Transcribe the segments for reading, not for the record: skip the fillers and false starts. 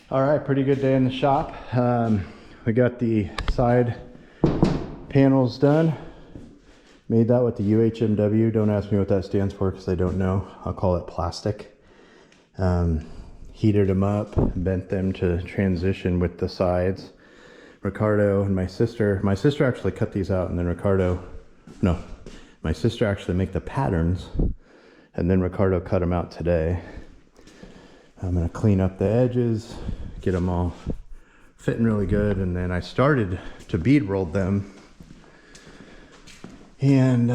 All right, pretty good day in the shop. We got the side panels done. Made that with the UHMW. Don't ask me what that stands for because I don't know. I'll call it plastic. Heated them up, bent them to transition with the sides. Ricardo and my sister actually cut these out, and then my sister actually make the patterns, and then Ricardo cut them out today. I'm gonna clean up the edges, get them all fitting really good, and then I started to bead roll them, and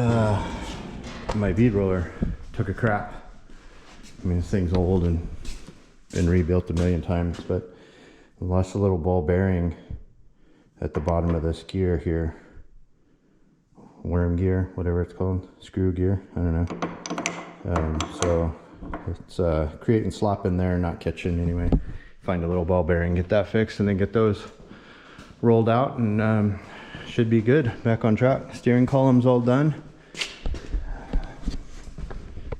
my bead roller took a crap. I mean, this thing's old and been rebuilt a million times, but I lost a little ball bearing at the bottom of this gear here. Worm gear, whatever it's called, screw gear, I don't know. So it's creating slop in there, not catching anyway. Find a little ball bearing, get that fixed, and then get those rolled out, and should be good. Back on track. Steering column's all done.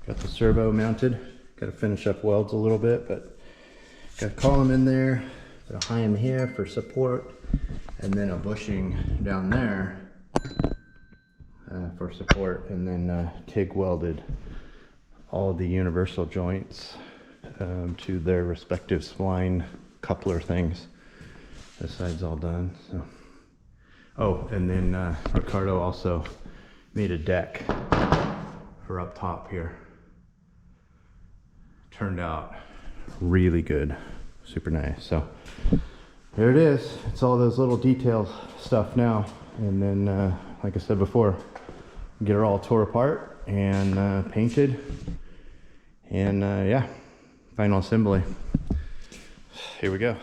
Got the servo mounted. Got to finish up welds a little bit, but got a column in there, got a high here for support, and then a bushing down there for support, and then TIG welded all of the universal joints to their respective spline coupler things. This side's all done. So, oh, and then Ricardo also made a deck for up top here. Turned out really good, super nice. So there it is. It's all those little detail stuff now, and then like I said before, get it all tore apart and painted, and yeah, final assembly. Here we go.